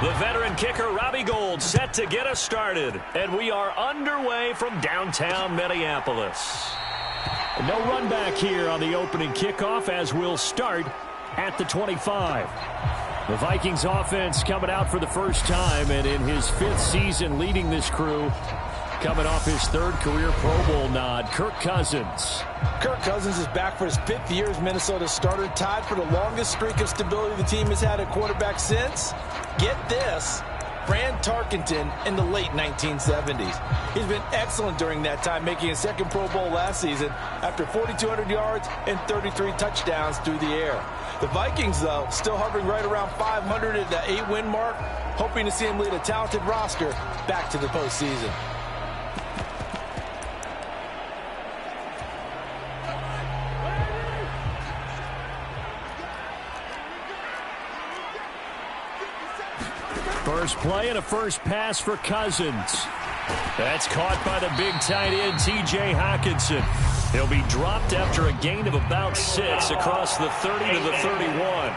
The veteran kicker, Robbie Gould, set to get us started. And we are underway from downtown Minneapolis. No run back here on the opening kickoff as we'll start at the 25. The Vikings offense coming out for the first time, and in his 5th season leading this crew, coming off his 3rd career Pro Bowl nod, Kirk Cousins. Kirk Cousins is back for his 5th year as Minnesota's starter, tied for the longest streak of stability the team has had at quarterback since, get this, Fran Tarkenton in the late 1970s. He's been excellent during that time, making his 2nd Pro Bowl last season after 4,200 yards and 33 touchdowns through the air. The Vikings, though, still hovering right around 500 at the 8-win mark, hoping to see him lead a talented roster back to the postseason. First play and a first pass for Cousins. That's caught by the big tight end, T.J. Hockenson. He'll be dropped after a gain of about 6 across the 30 to the 31.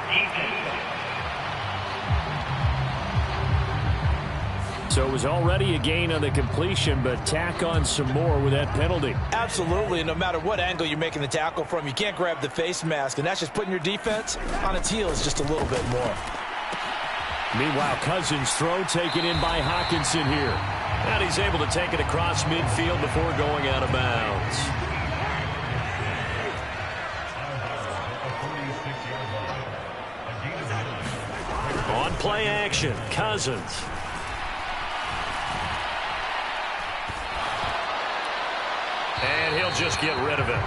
So it was already a gain on the completion, but tack on some more with that penalty. Absolutely. No matter what angle you're making the tackle from, you can't grab the face mask, and that's just putting your defense on its heels just a little bit more. Meanwhile, Cousins' throw taken in by Hockenson here. And he's able to take it across midfield before going out of bounds. On play action, Cousins. And he'll just get rid of it.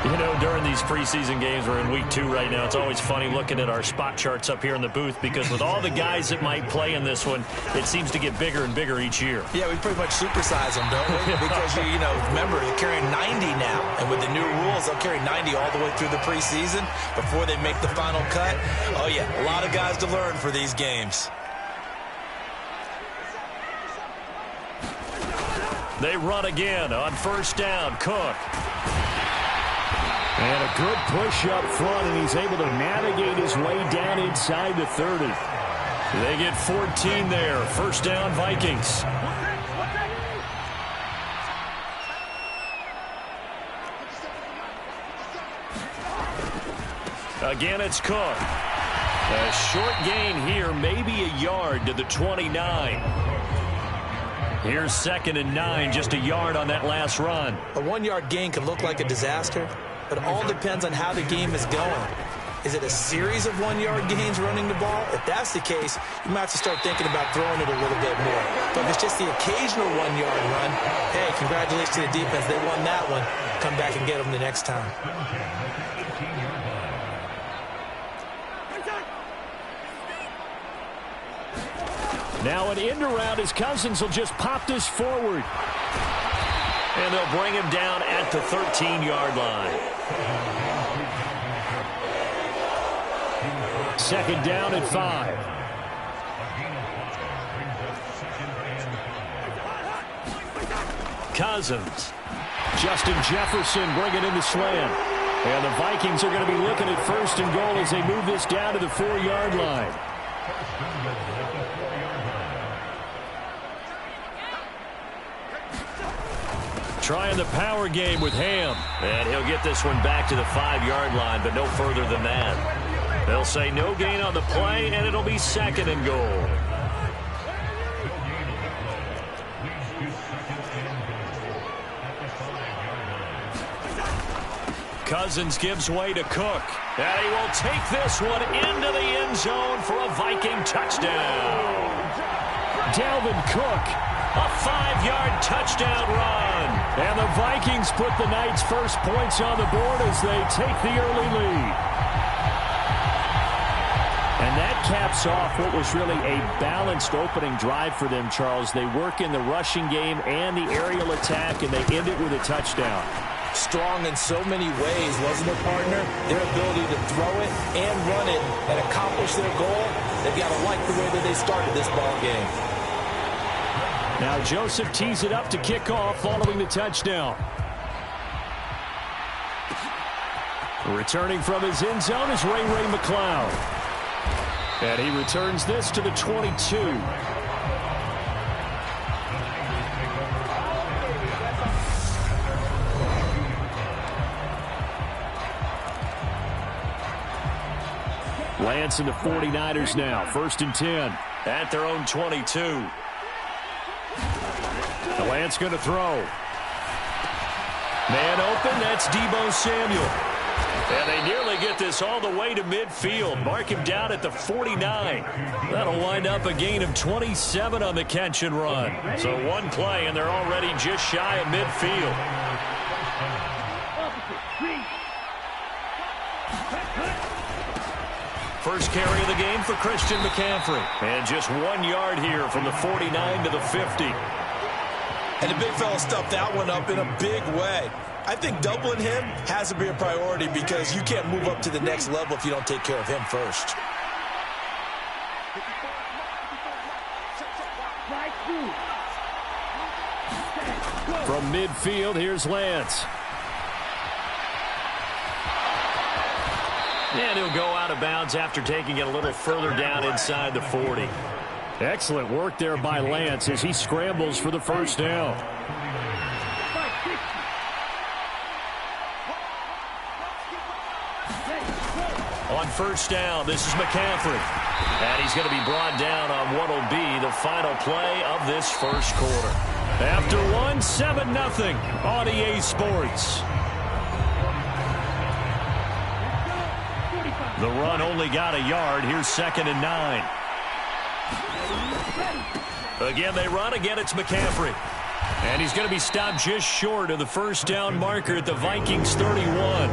You know, during these preseason games, we're in week 2 right now, it's always funny looking at our spot charts up here in the booth because with all the guys that might play in this one, it seems to get bigger and bigger each year. Yeah, we pretty much supersize them, don't we? Because, you know, remember, they're carrying 90 now. And with the new rules, they'll carry 90 all the way through the preseason before they make the final cut. Oh, yeah, a lot of guys to learn for these games. They run again on first down. Cook. And a good push up front, and he's able to navigate his way down inside the 30. They get 14 there. First down, Vikings. Again, it's Cook. A short gain here, maybe a yard to the 29. Here's 2nd and 9, just a yard on that last run. A 1-yard gain can look like a disaster, but it all depends on how the game is going. Is it a series of 1-yard gains running the ball? If that's the case, you might have to start thinking about throwing it a little bit more. But if it's just the occasional 1-yard run, hey, congratulations to the defense. They won that one. Come back and get them the next time. Now an end around as Cousins will just pop this forward. And they'll bring him down at the 13-yard line. 2nd down at 5. Cousins. Justin Jefferson bringing in the slant. And the Vikings are going to be looking at 1st and goal as they move this down to the 4-yard line. Trying the power game with Ham. And he'll get this one back to the 5-yard line, but no further than that. They'll say no gain on the play, and it'll be 2nd and goal. Cousins gives way to Cook. And he will take this one into the end zone for a Viking touchdown. Dalvin Cook, a 5-yard touchdown run. And the Vikings put the night's first points on the board as they take the early lead. And that caps off what was really a balanced opening drive for them, Charles. They work in the rushing game and the aerial attack, and they end it with a touchdown. Strong in so many ways, wasn't it, partner? Their ability to throw it and run it and accomplish their goal, they've got to like the way that they started this ball game. Now Joseph tees it up to kick off following the touchdown. Returning from his end zone is Ray McCloud. And he returns this to the 22. Lance and the 49ers now. 1st and 10. At their own 22. Lance going to throw. Man open. That's Deebo Samuel. And they nearly get this all the way to midfield. Mark him down at the 49. That'll wind up a gain of 27 on the catch and run. So one play, and they're already just shy of midfield. First carry of the game for Christian McCaffrey. And just 1 yard here from the 49 to the 50. And the big fella stuffed that one up in a big way. I think doubling him has to be a priority because you can't move up to the next level if you don't take care of him first. From midfield, here's Lance. And he'll go out of bounds after taking it a little further down inside the 40. Excellent work there by Lance as he scrambles for the first down. On first down, this is McCaffrey. And he's going to be brought down on what will be the final play of this first quarter. After one, 7-0 on EA Sports. The run only got a yard. Here's 2nd and 9. Again, they run. Again, it's McCaffrey. And he's going to be stopped just short of the first down marker at the Vikings 31.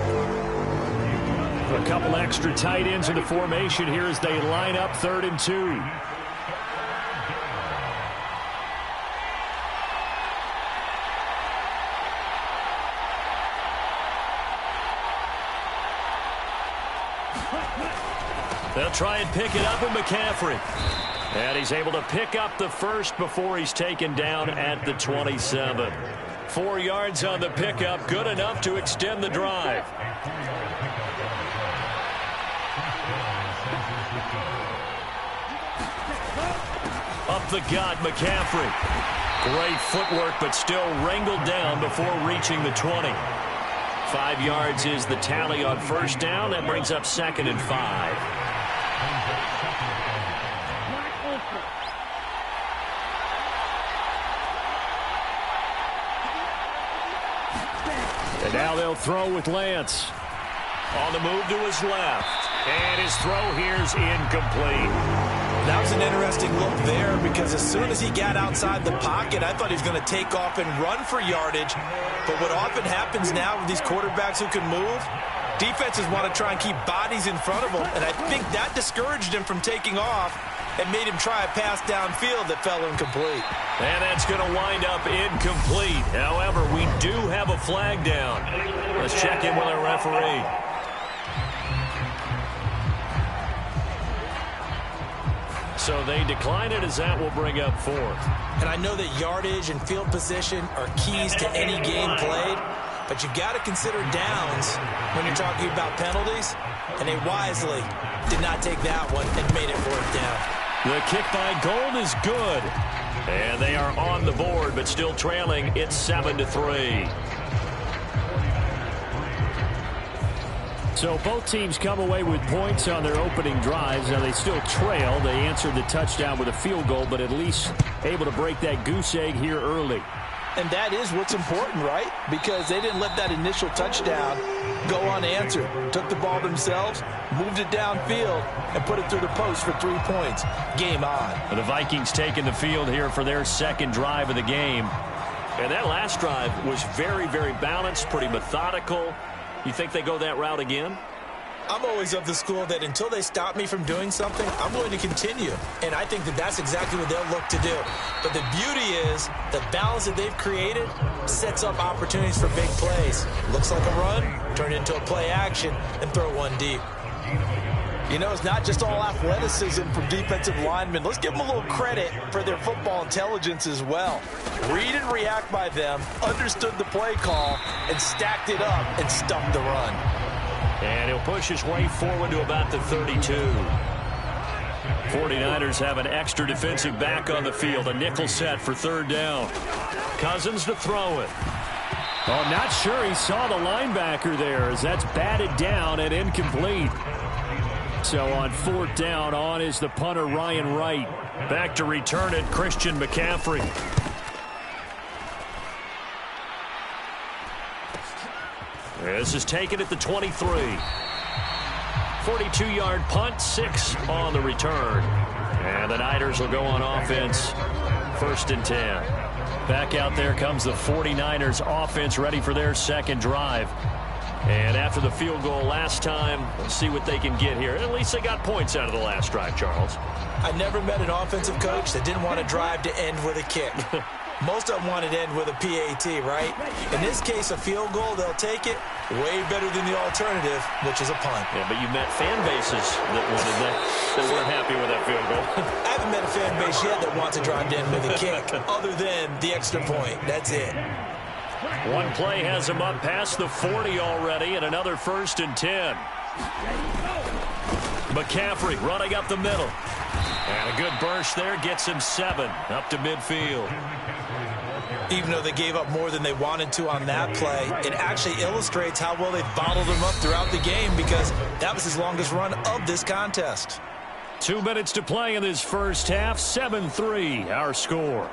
A couple extra tight ends in the formation here as they line up 3rd and 2. They'll try and pick it up with McCaffrey. And he's able to pick up the first before he's taken down at the 27. 4 yards on the pickup, good enough to extend the drive. Up the gut, McCaffrey. Great footwork, but still wrangled down before reaching the 20. 5 yards is the tally on first down. That brings up 2nd and 5. And now they'll throw with Lance. On the move to his left. And his throw here's incomplete. That was an interesting look there because as soon as he got outside the pocket, I thought he was going to take off and run for yardage. But what often happens now with these quarterbacks who can move, defenses want to try and keep bodies in front of them. And I think that discouraged him from taking off and made him try a pass downfield that fell incomplete. And that's going to wind up incomplete. However, we do have a flag down. Let's check in with our referee. So they decline it as that will bring up 4th. And I know that yardage and field position are keys to any game played, but you got to consider downs when you're talking about penalties, and they wisely did not take that one and made it 4th down. The kick by Gold is good. And they are on the board, but still trailing. It's 7-3. So both teams come away with points on their opening drives. Now they still trail. They answered the touchdown with a field goal, but at least able to break that goose egg here early. And that is what's important, right? Because they didn't let that initial touchdown go unanswered. Took the ball themselves, moved it downfield, and put it through the post for 3 points. Game on. The Vikings taking the field here for their second drive of the game. And that last drive was very, very balanced, pretty methodical. You think they go that route again? I'm always of the school that until they stop me from doing something, I'm going to continue. And I think that that's exactly what they'll look to do. But the beauty is the balance that they've created sets up opportunities for big plays. Looks like a run, turn it into a play action, and throw one deep. You know, it's not just all athleticism from defensive linemen. Let's give them a little credit for their football intelligence as well. Read and react by them, understood the play call, and stacked it up and stuffed the run. And he'll push his way forward to about the 32. 49ers have an extra defensive back on the field. A nickel set for third down. Cousins to throw it. Oh, not sure he saw the linebacker there as that's batted down and incomplete. So on fourth down, on is the punter, Ryan Wright. Back to return it, Christian McCaffrey. This is taken at the 23. 42-yard punt, 6 on the return. And the Niners will go on offense, 1st and 10. Back out there comes the 49ers offense ready for their second drive. And after the field goal last time, we'll see what they can get here. At least they got points out of the last drive, Charles. I never met an offensive coach that didn't want a drive to end with a kick. Most of them wanted to end with a PAT, right? In this case, a field goal, they'll take it. Way better than the alternative, which is a punt. Yeah, but you met fan bases that wanted that weren't happy with that field goal. I haven't met a fan base yet that wants to drive to end with a kick, other than the extra point. That's it. One play has him up past the 40 already, and another 1st and 10. McCaffrey running up the middle. And a good burst there gets him 7 up to midfield. Even though they gave up more than they wanted to on that play, it actually illustrates how well they bottled him up throughout the game because that was his longest run of this contest. 2 minutes to play in this first half. 7-3 our score.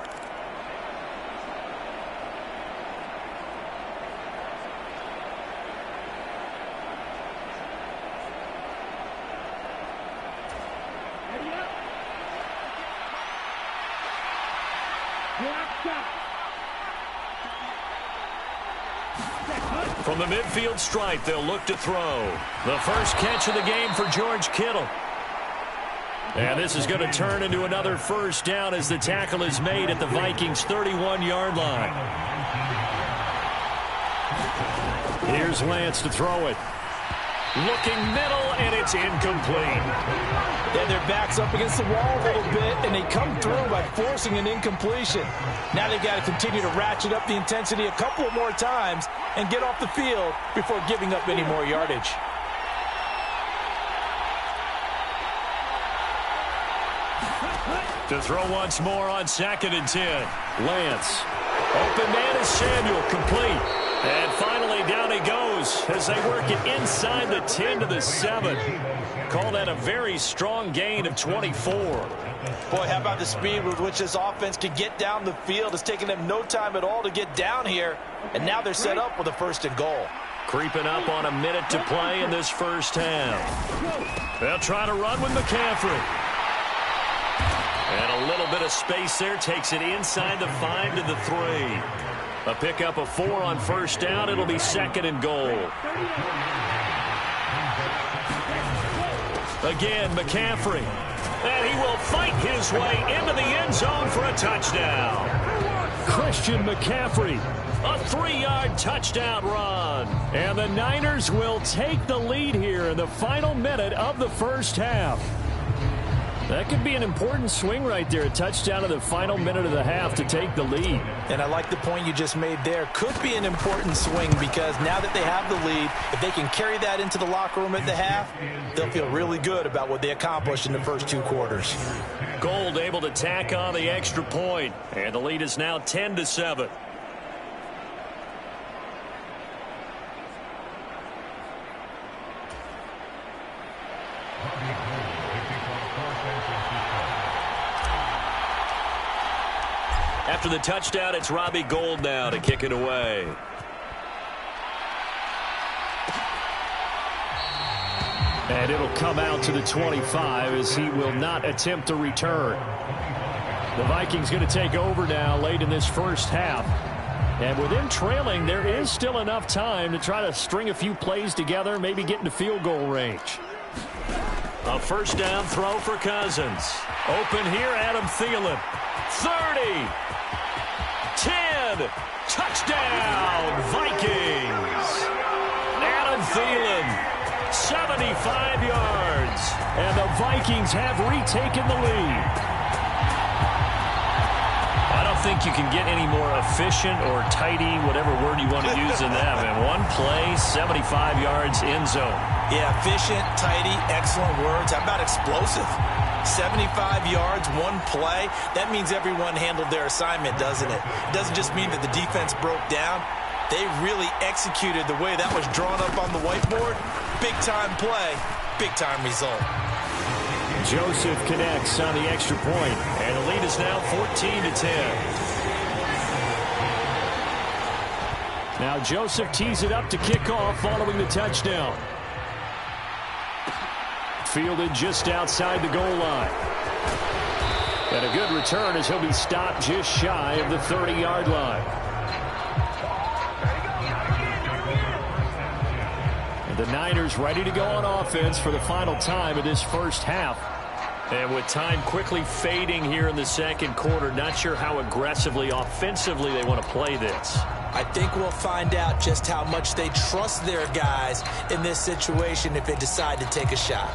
From the midfield stripe, they'll look to throw. The first catch of the game for George Kittle. And this is going to turn into another first down as the tackle is made at the Vikings' 31-yard line. Here's Lance to throw it. Looking middle, and it's incomplete. Then their back's up against the wall a little bit, and they come through by forcing an incompletion. Now they've got to continue to ratchet up the intensity a couple of more times and get off the field before giving up any more yardage. To throw once more on 2nd and 10. Lance. Open man is Samuel, complete. And finally down he goes as they work it inside the 10 to the 7. Call that a very strong gain of 24. Boy, how about the speed with which this offense can get down the field? It's taken them no time at all to get down here. And now they're set up with a 1st and goal. Creeping up on a minute to play in this first half. They'll try to run with McCaffrey. And a little bit of space there takes it inside the 5 to the 3. A pickup of 4 on first down. It'll be 2nd and goal. Again, McCaffrey. And he will fight his way into the end zone for a touchdown. Christian McCaffrey. A 3-yard touchdown run. And the Niners will take the lead here in the final minute of the first half. That could be an important swing right there. A touchdown in the final minute of the half to take the lead. And I like the point you just made there. Could be an important swing because now that they have the lead, if they can carry that into the locker room at the half, they'll feel really good about what they accomplished in the first 2 quarters. Gold able to tack on the extra point. And the lead is now 10 to 7. After the touchdown, it's Robbie Gould now to kick it away. And it'll come out to the 25 as he will not attempt a return. The Vikings going to take over now late in this first half. And with them trailing, there is still enough time to try to string a few plays together, maybe get into field goal range. A first down throw for Cousins. Open here, Adam Thielen. 30. 10. Touchdown, Vikings. Adam Thielen. 75 yards. And the Vikings have retaken the lead. I don't think you can get any more efficient or tidy, whatever word you want to use in that. And one play, 75 yards, end zone. Yeah, efficient, tidy, excellent words. How about explosive? 75 yards, one play. That means everyone handled their assignment, doesn't it? It doesn't just mean that the defense broke down. They really executed the way that was drawn up on the whiteboard. Big-time play, big-time result. Joseph connects on the extra point, and the lead is now 14-10. Now Joseph tees it up to kick off following the touchdown. Fielded just outside the goal line. And a good return as he'll be stopped just shy of the 30-yard line. And the Niners ready to go on offense for the final time of this first half. And with time quickly fading here in the second quarter, not sure how aggressively, offensively they want to play this. I think we'll find out just how much they trust their guys in this situation if they decide to take a shot.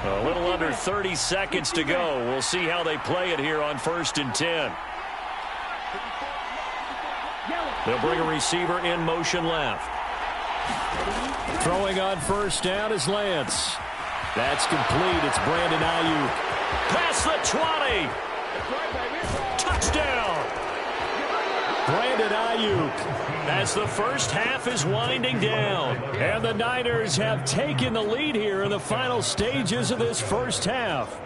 A little under 30 seconds to go. We'll see how they play it here on 1st and 10. They'll bring a receiver in motion left. Throwing on first down is Lance. That's complete. It's Brandon Ayuk. Past the 20. Touchdown. Brandon Ayuk, as the first half is winding down. And the Niners have taken the lead here in the final stages of this first half.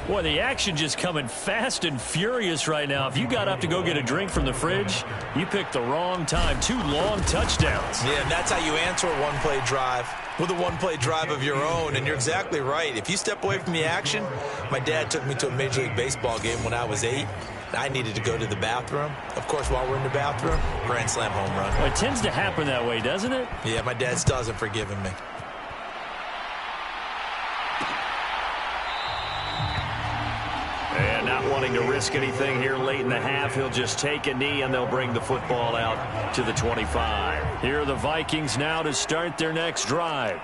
Boy, the action just coming fast and furious right now. If you got up to go get a drink from the fridge, you picked the wrong time. 2 long touchdowns. Yeah, and that's how you answer a one-play drive with a one-play drive of your own. And you're exactly right. If you step away from the action, my dad took me to a Major League Baseball game when I was 8. I needed to go to the bathroom. Of course, while we're in the bathroom, grand slam home run. Well, it tends to happen that way, doesn't it? Yeah, my dad still hasn't forgiven me. And not wanting to risk anything here late in the half, he'll just take a knee and they'll bring the football out to the 25. Here are the Vikings now to start their next drive.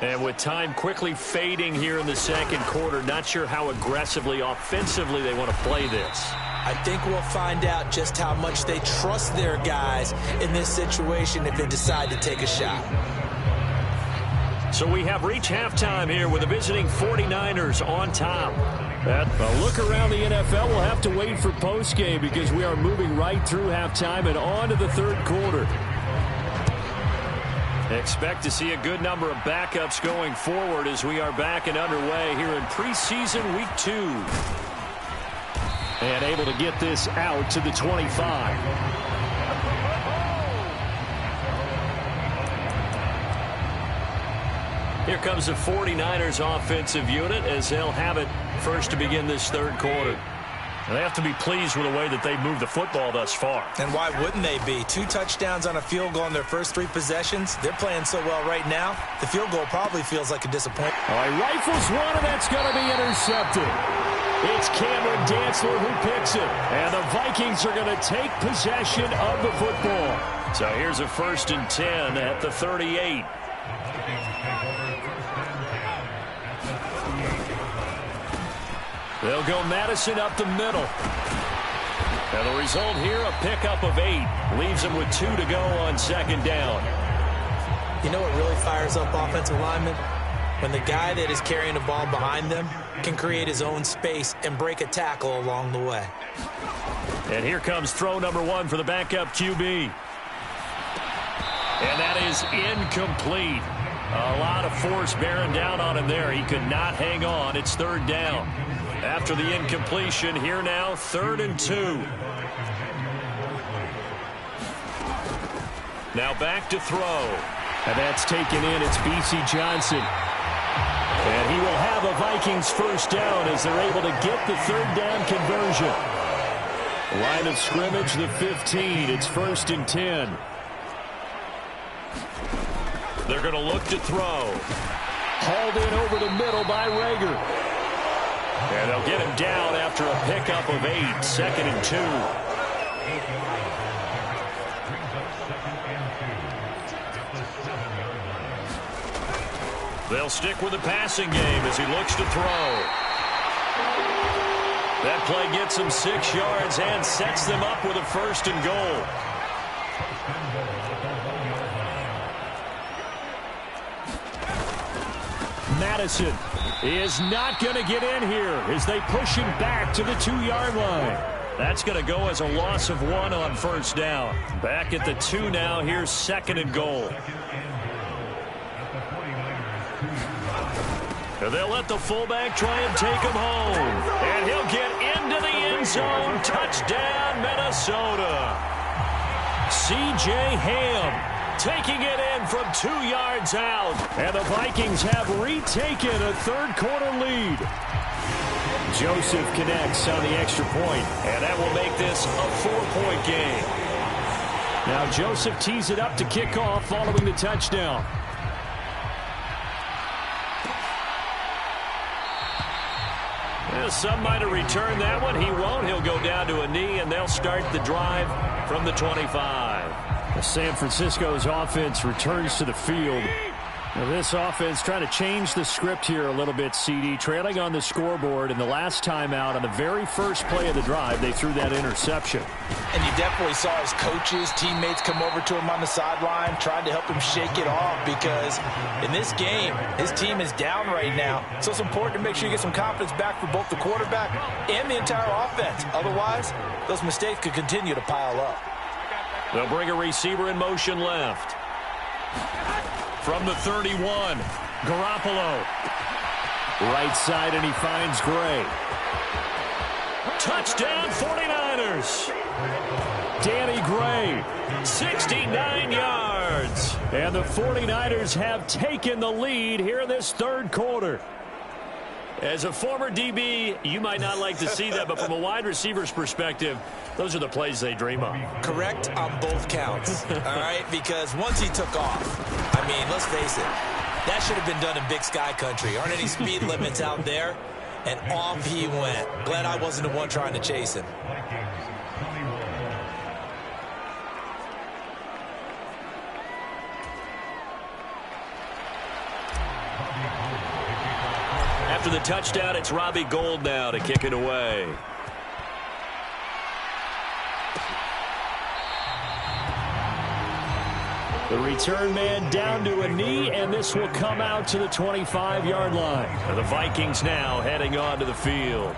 And with time quickly fading here in the second quarter, not sure how aggressively, offensively they want to play this. I think we'll find out just how much they trust their guys in this situation if they decide to take a shot. So we have reached halftime here with the visiting 49ers on top. A look around the NFL, we'll have to wait for postgame because we are moving right through halftime and on to the third quarter. Expect to see a good number of backups going forward as we are back and underway here in preseason week 2. And able to get this out to the 25. Here comes the 49ers offensive unit as they'll have it first to begin this third quarter. And they have to be pleased with the way that they've moved the football thus far. And why wouldn't they be? 2 touchdowns on a field goal in their first 3 possessions. They're playing so well right now, the field goal probably feels like a disappointment. All right, rifles one, and that's going to be intercepted. It's Cameron Dantzler who picks it. And the Vikings are going to take possession of the football. So here's a 1st and 10 at the 38. They'll go Madison up the middle. And the result here, a pickup of 8. Leaves them with 2 to go on 2nd down. You know what really fires up offensive linemen? When the guy that is carrying the ball behind them can create his own space and break a tackle along the way. And here comes throw number 1 for the backup QB. And that is incomplete. A lot of force bearing down on him there. He could not hang on. It's 3rd down. After the incompletion, here now, 3rd and 2. Now back to throw. And that's taken in. It's B.C. Johnson. And he will have a Vikings first down as they're able to get the 3rd down conversion. Line of scrimmage, the 15. It's 1st and 10. They're going to look to throw. Hauled in over the middle by Rager. And they'll get him down after a pickup of 8. 2nd and 2. They'll stick with the passing game as he looks to throw. That play gets him 6 yards and sets them up with a 1st and goal. Madison is not going to get in here as they push him back to the 2-yard line. That's going to go as a loss of 1 on first down. Back at the 2 now. Here's 2nd and goal. And they'll let the fullback try and take him home. And he'll get into the end zone. Touchdown, Minnesota. C.J. Ham taking it in from 2 yards out. And the Vikings have retaken a third-quarter lead. Joseph connects on the extra point, and that will make this a 4-point game. Now Joseph tees it up to kick off following the touchdown. Some might have returned that one. He won't. He'll go down to a knee, and they'll start the drive from the 25. San Francisco's offense returns to the field. Now this offense trying to change the script here a little bit, CD. Trailing on the scoreboard, and the last time out on the very first play of the drive, they threw that interception. And you definitely saw his coaches, teammates come over to him on the sideline, trying to help him shake it off, because in this game, his team is down right now. So it's important to make sure you get some confidence back for both the quarterback and the entire offense. Otherwise, those mistakes could continue to pile up. They'll bring a receiver in motion left. From the 31, Garoppolo. Right side, and he finds Gray. Touchdown, 49ers. Danny Gray, 69 yards. And the 49ers have taken the lead here in this third quarter. As a former DB, you might not like to see that, but from a wide receiver's perspective, those are the plays they dream of. Correct on both counts, all right? Because once he took off, I mean, let's face it, that should have been done in Big Sky country. Aren't any speed limits out there? And off he went. Glad I wasn't the one trying to chase him. After the touchdown, it's Robbie Gould now to kick it away. The return man down to a knee, and this will come out to the 25-yard line. And the Vikings now heading on to the field.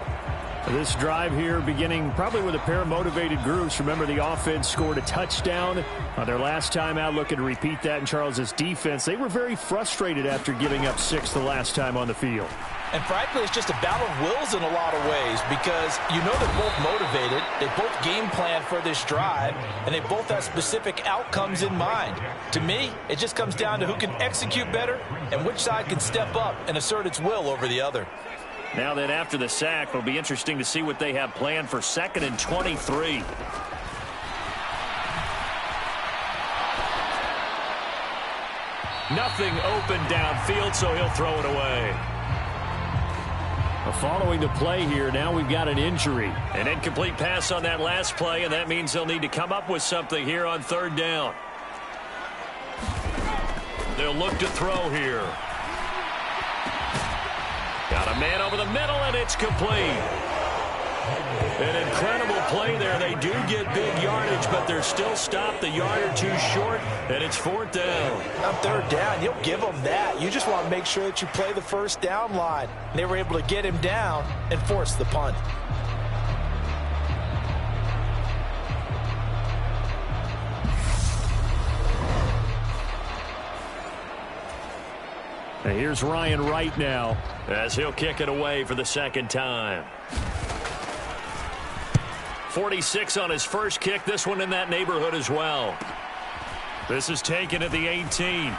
This drive here beginning probably with a pair of motivated groups. Remember, the offense scored a touchdown on their last time out. Looking to repeat that in Charles's defense. They were very frustrated after giving up 6 the last time on the field. And frankly, it's just a battle of wills in a lot of ways, because you know they're both motivated, they both game plan for this drive, and they both have specific outcomes in mind. To me, it just comes down to who can execute better and which side can step up and assert its will over the other. Now then, after the sack, it'll be interesting to see what they have planned for 2nd and 23. Nothing open downfield, so he'll throw it away. Following the play here, now we've got an injury. An incomplete pass on that last play, and that means they'll need to come up with something here on 3rd down. They'll look to throw here. Got a man over the middle, and it's complete. An incredible play there. They do get big yardage, but they're still stopped a yard or 2 short, and it's 4th down. On 3rd down, you'll give them that. You just want to make sure that you play the first down line. And they were able to get him down and force the punt. And here's Ryan Wright now as he'll kick it away for the 2nd time. 46 on his first kick. This one in that neighborhood as well. This is taken at the 18.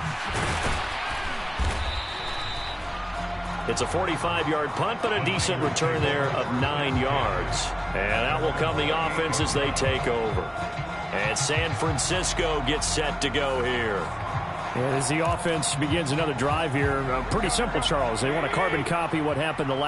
It's a 45-yard punt, but a decent return there of 9 yards. And out will come the offense as they take over. And San Francisco gets set to go here. And as the offense begins another drive here, pretty simple, Charles. They want to carbon copy what happened the last